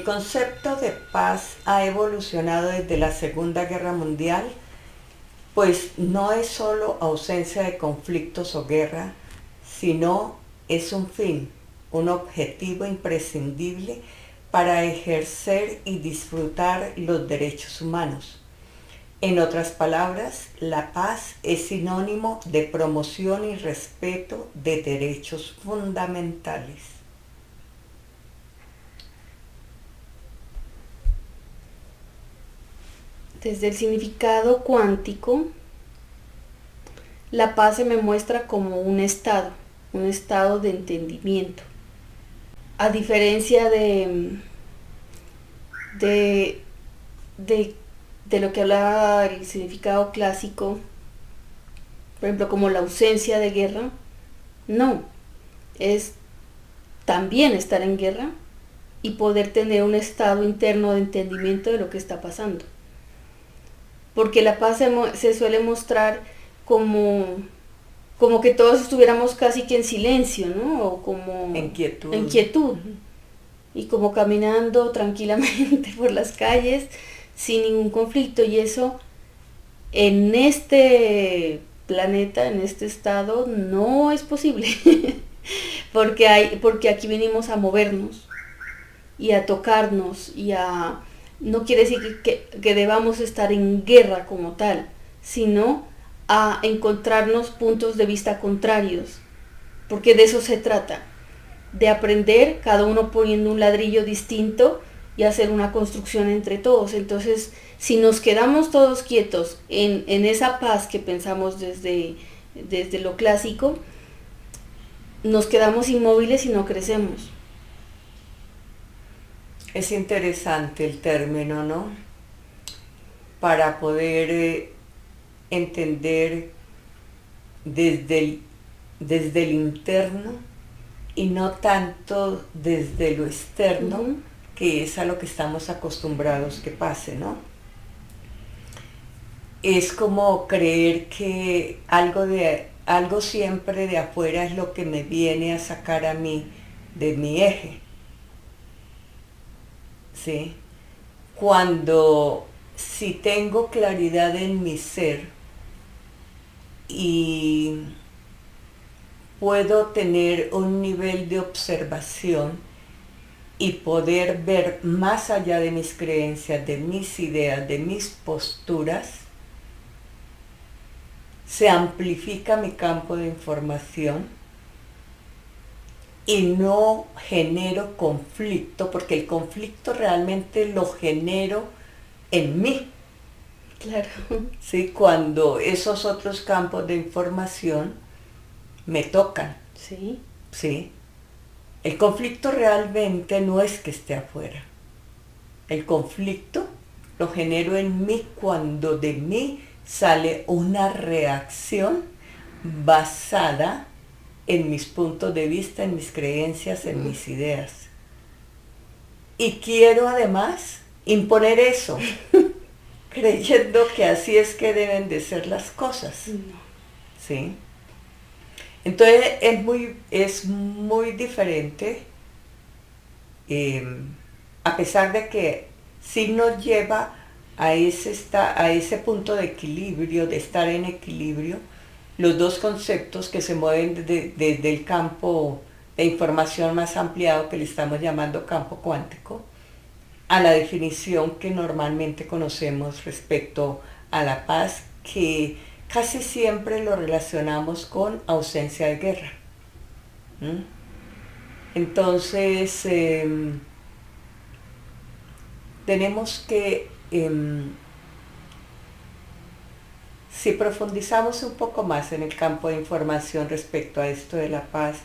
El concepto de paz ha evolucionado desde la Segunda Guerra Mundial, pues no es solo ausencia de conflictos o guerra, sino es un fin, un objetivo imprescindible para ejercer y disfrutar los derechos humanos. En otras palabras, la paz es sinónimo de promoción y respeto de derechos fundamentales. Desde el significado cuántico, la paz se me muestra como un estado de entendimiento. A diferencia de, de lo que hablaba el significado clásico, por ejemplo, como la ausencia de guerra, no, es también estar en guerra y poder tener un estado interno de entendimiento de lo que está pasando. Porque la paz se suele mostrar como que todos estuviéramos casi que en silencio, ¿no? O como en quietud. Y como caminando tranquilamente por las calles sin ningún conflicto. Y eso en este planeta, en este estado, no es posible. porque aquí venimos a movernos y a tocarnos y a... No quiere decir que debamos estar en guerra como tal, sino a encontrarnos puntos de vista contrarios, porque de eso se trata, de aprender, cada uno poniendo un ladrillo distinto y hacer una construcción entre todos. Entonces, si nos quedamos todos quietos en esa paz que pensamos desde lo clásico, nos quedamos inmóviles y no crecemos. Es interesante el término, ¿no? Para poder entender desde el interno y no tanto desde lo externo, que es a lo que estamos acostumbrados que pase, ¿no? Es como creer que algo siempre de afuera es lo que me viene a sacar a mí de mi eje. ¿Sí? Cuando si tengo claridad en mi ser y puedo tener un nivel de observación y poder ver más allá de mis creencias, de mis ideas, de mis posturas, se amplifica mi campo de información y no genero conflicto, porque el conflicto realmente lo genero en mí. Claro. ¿Sí? Cuando esos otros campos de información me tocan. Sí. ¿Sí? El conflicto realmente no es que esté afuera. El conflicto lo genero en mí cuando de mí sale una reacción basada en mis puntos de vista, en mis creencias, en mis ideas. Y quiero además imponer eso, creyendo que así es que deben de ser las cosas. ¿Sí? Entonces es muy diferente, a pesar de que sí nos lleva a ese punto de equilibrio, de estar en equilibrio, los dos conceptos que se mueven desde el campo de información más ampliado, que le estamos llamando campo cuántico, a la definición que normalmente conocemos respecto a la paz, que casi siempre lo relacionamos con ausencia de guerra. Entonces, tenemos que, si profundizamos un poco más en el campo de información respecto a esto de la paz,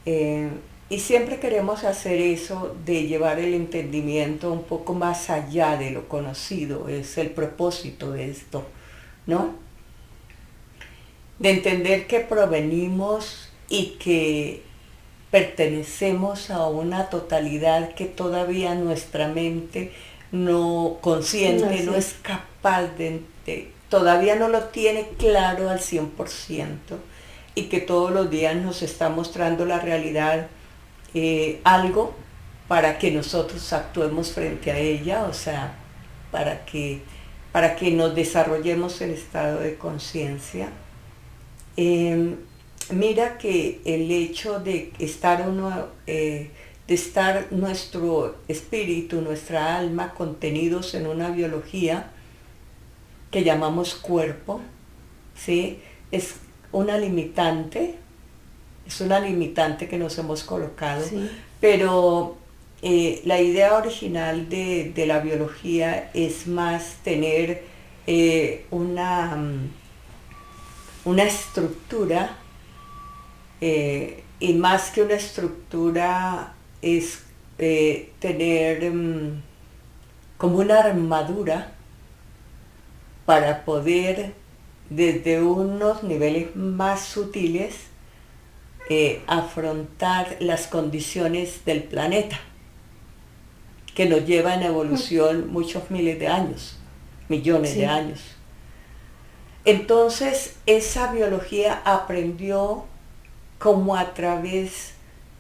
y siempre queremos hacer eso de llevar el entendimiento un poco más allá de lo conocido, es el propósito de esto, ¿no? De entender que provenimos y que pertenecemos a una totalidad que todavía nuestra mente no consciente, no es capaz todavía no lo tiene claro al 100%, y que todos los días nos está mostrando la realidad algo para que nosotros actuemos frente a ella, o sea, para que nos desarrollemos el estado de conciencia. Mira que el hecho de estar de estar nuestro espíritu, nuestra alma contenidos en una biología que llamamos cuerpo, ¿sí? Es una limitante que nos hemos colocado, Sí. pero la idea original de la biología es más tener una estructura, y más que una estructura es tener como una armadura para poder desde unos niveles más sutiles afrontar las condiciones del planeta que nos lleva en evolución muchos miles de años, millones de años. Entonces esa biología aprendió como a través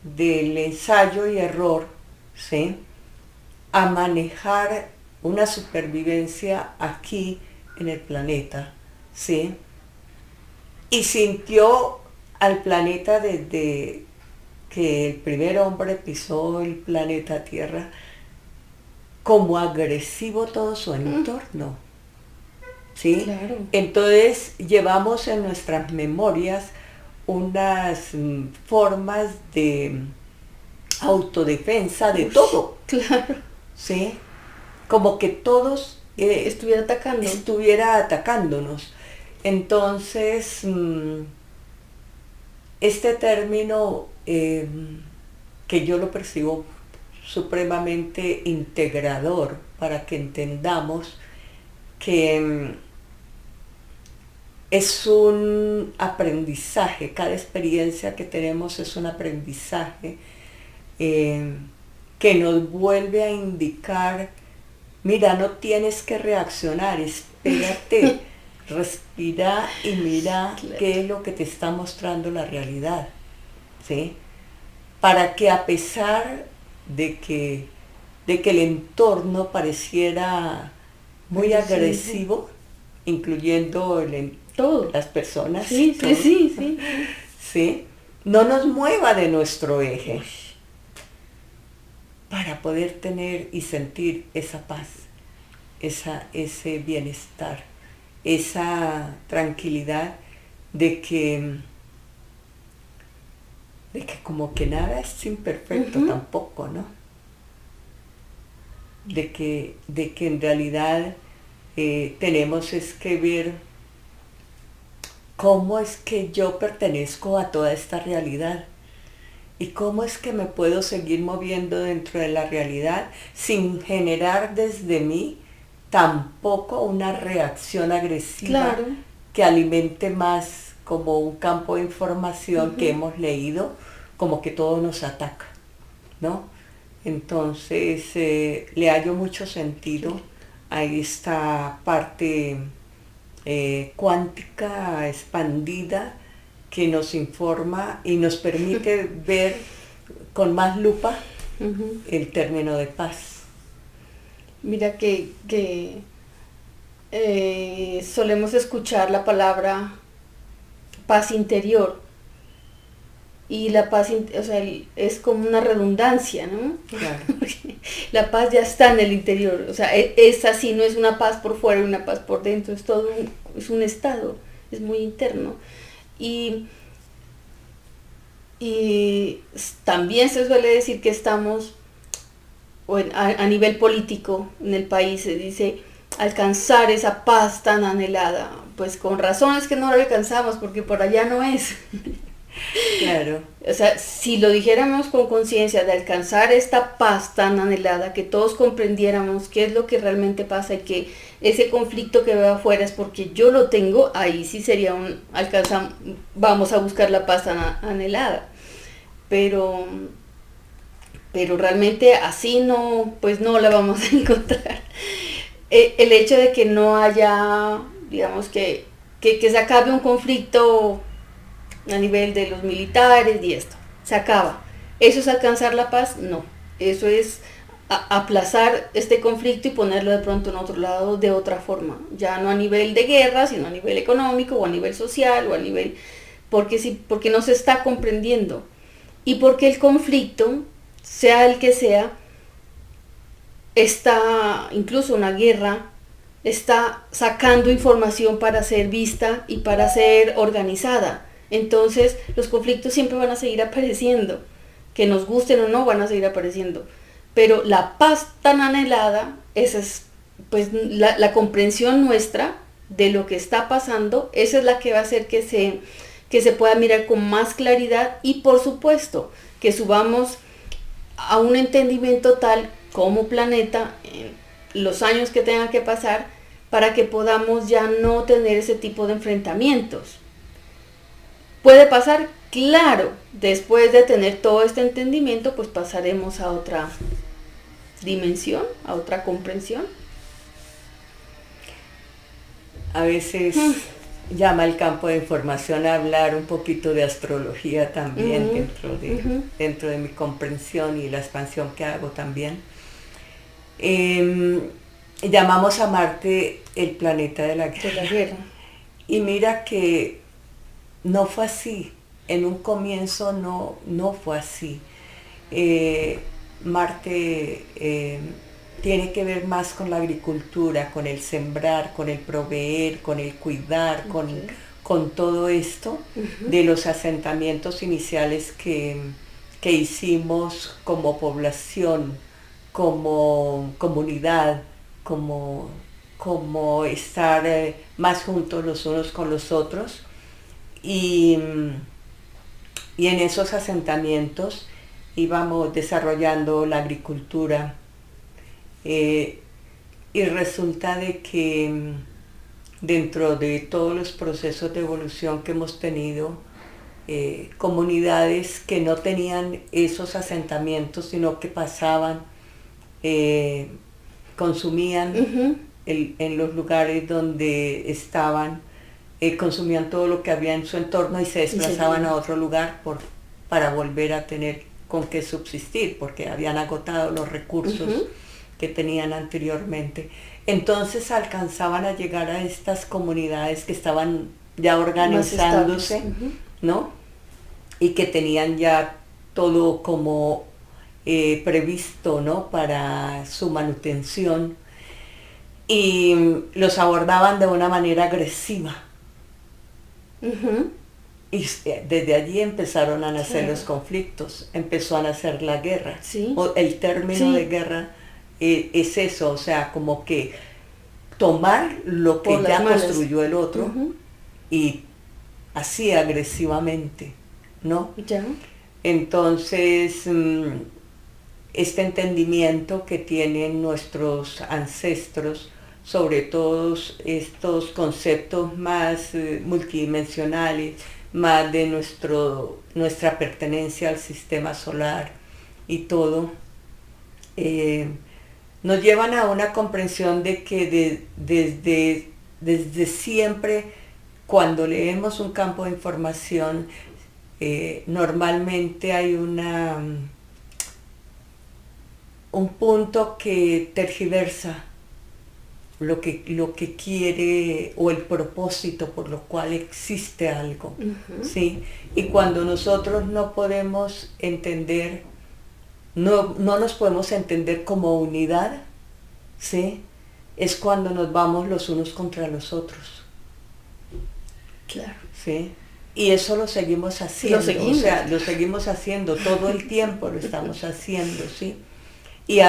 del ensayo y error, ¿sí?, a manejar una supervivencia aquí en el planeta, ¿sí? Y sintió al planeta desde que el primer hombre pisó el planeta Tierra como agresivo todo su entorno, ¿sí? Claro. Entonces llevamos en nuestras memorias unas formas de autodefensa de todo, Claro. ¿sí? Como que todos estuviera atacándonos. Entonces, este término que yo lo percibo supremamente integrador para que entendamos que es un aprendizaje, cada experiencia que tenemos es un aprendizaje que nos vuelve a indicar, mira, no tienes que reaccionar, espérate, respira y mira qué es lo que te está mostrando la realidad, ¿sí? Para que a pesar de que el entorno pareciera muy agresivo, incluyendo las personas, sí, no nos mueva de nuestro eje para poder tener y sentir esa paz, ese bienestar, esa tranquilidad de que como que nada es imperfecto tampoco, ¿no? De que en realidad tenemos es que ver cómo es que yo pertenezco a toda esta realidad y cómo es que me puedo seguir moviendo dentro de la realidad sin generar desde mí tampoco una reacción agresiva que alimente más como un campo de información que hemos leído, como que todo nos ataca, ¿no? Entonces le hallo mucho sentido a esta parte cuántica expandida que nos informa y nos permite ver con más lupa el término de paz. Mira que solemos escuchar la palabra paz interior y la paz, o sea, es como una redundancia, ¿no? Claro. La paz ya está en el interior, o sea, es así, no es una paz por fuera y una paz por dentro, es todo es un estado, es muy interno. Y también se suele decir que estamos, a nivel político en el país, se dice alcanzar esa paz tan anhelada. Pues con razón es que no la alcanzamos, porque por allá no es. Claro. O sea, si lo dijéramos con conciencia de alcanzar esta paz tan anhelada, que todos comprendiéramos qué es lo que realmente pasa y que ese conflicto que veo afuera es porque yo lo tengo, ahí sí sería vamos a buscar la paz tan anhelada. Pero realmente así no, pues no la vamos a encontrar. El hecho de que no haya, digamos, que se acabe un conflicto a nivel de los militares y esto, se acaba. ¿Eso es alcanzar la paz? No. Eso es aplazar este conflicto y ponerlo de pronto en otro lado de otra forma, ya no a nivel de guerra, sino a nivel económico o a nivel social o a nivel, porque no se está comprendiendo y porque el conflicto, sea el que sea, está, incluso una guerra, está sacando información para ser vista y para ser organizada. Entonces los conflictos siempre van a seguir apareciendo, que nos gusten o no, van a seguir apareciendo. Pero la paz tan anhelada, esa es pues la comprensión nuestra de lo que está pasando, esa es la que va a hacer que se pueda mirar con más claridad y por supuesto que subamos a un entendimiento tal como planeta en los años que tengan que pasar para que podamos ya no tener ese tipo de enfrentamientos. ¿Puede pasar? Claro, después de tener todo este entendimiento, pues pasaremos a otra dimensión, a otra comprensión. A veces llama el campo de información a hablar un poquito de astrología también dentro de mi comprensión y la expansión que hago también. Llamamos a Marte el planeta de la guerra. Y mira que no fue así. En un comienzo no fue así. Marte tiene que ver más con la agricultura, con el sembrar, con el proveer, con el cuidar, con todo esto de los asentamientos iniciales que hicimos como población, como comunidad, como estar más juntos los unos con los otros. Y en esos asentamientos íbamos desarrollando la agricultura y resulta de que dentro de todos los procesos de evolución que hemos tenido, comunidades que no tenían esos asentamientos, sino que pasaban, consumían en los lugares donde estaban, consumían todo lo que había en su entorno y se desplazaban a otro lugar para volver a tener con qué subsistir, porque habían agotado los recursos que tenían anteriormente. Entonces alcanzaban a llegar a estas comunidades que estaban ya organizándose, ¿no? Y que tenían ya todo como previsto, ¿no? Para su manutención. Y los abordaban de una manera agresiva. Y desde allí empezaron a nacer los conflictos, empezó a nacer la guerra. O el término de guerra es eso, o sea, como que tomar lo que ya construyó el otro y así agresivamente, ¿no? Entonces, este entendimiento que tienen nuestros ancestros sobre todos estos conceptos más multidimensionales, más de nuestra pertenencia al sistema solar y todo, nos llevan a una comprensión de que desde siempre, cuando leemos un campo de información, normalmente hay un punto que tergiversa lo que quiere o el propósito por lo cual existe algo, ¿sí? Y cuando nosotros no podemos entender, no nos podemos entender como unidad, ¿sí? Es cuando nos vamos los unos contra los otros. Claro. ¿Sí? Y eso lo seguimos haciendo, o sea, lo seguimos haciendo, todo el tiempo lo estamos haciendo, ¿sí? Y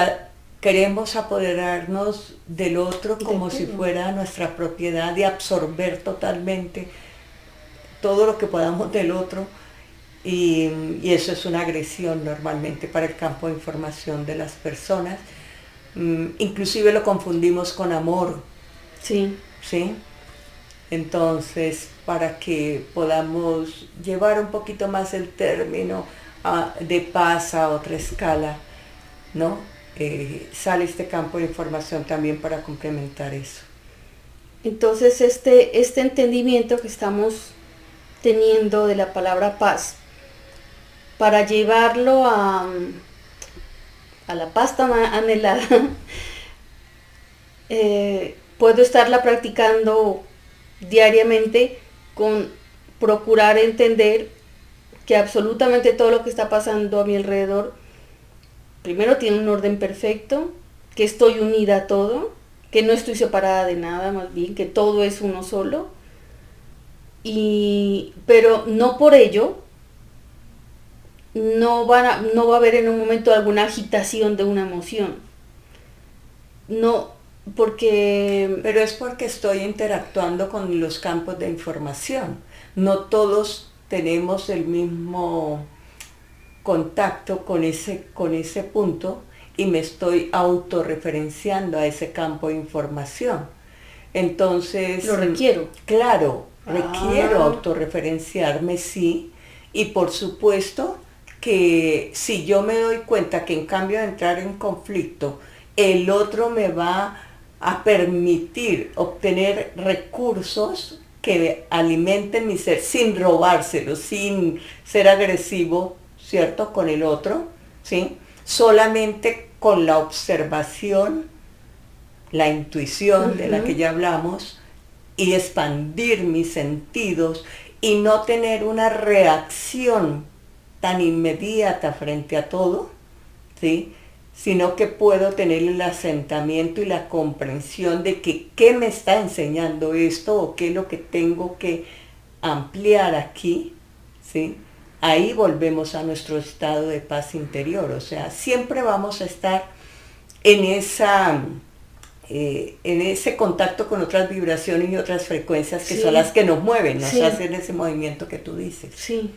queremos apoderarnos del otro como si fuera nuestra propiedad y absorber totalmente todo lo que podamos del otro. Y eso es una agresión normalmente para el campo de información de las personas. Inclusive lo confundimos con amor. Sí. ¿Sí? Entonces, para que podamos llevar un poquito más el término de paz a otra escala, ¿no? Sale este campo de información también para complementar eso. Entonces este entendimiento que estamos teniendo de la palabra paz, para llevarlo a a la pasta anhelada, puedo estarla practicando diariamente con procurar entender que absolutamente todo lo que está pasando a mi alrededor, primero tiene un orden perfecto, que estoy unida a todo, que no estoy separada de nada, más bien que todo es uno solo, pero no por ello no va a haber en un momento alguna agitación de una emoción. No, porque... Pero es porque estoy interactuando con los campos de información. No todos tenemos el mismo contacto con ese punto y me estoy autorreferenciando a ese campo de información. Entonces... Lo requiero. Claro, requiero autorreferenciarme, sí, y por supuesto que si yo me doy cuenta que en cambio de entrar en conflicto, el otro me va a permitir obtener recursos que alimenten mi ser sin robárselo, sin ser agresivo, ¿cierto?, con el otro, ¿sí? Solamente con la observación, la intuición de la que ya hablamos, y expandir mis sentidos y no tener una reacción tan inmediata frente a todo, ¿sí?, sino que puedo tener el asentamiento y la comprensión de que qué me está enseñando esto o qué es lo que tengo que ampliar aquí, ¿sí? Ahí volvemos a nuestro estado de paz interior. O sea, siempre vamos a estar en ese contacto con otras vibraciones y otras frecuencias que son las que nos mueven, nos hacen ese movimiento que tú dices. Sí.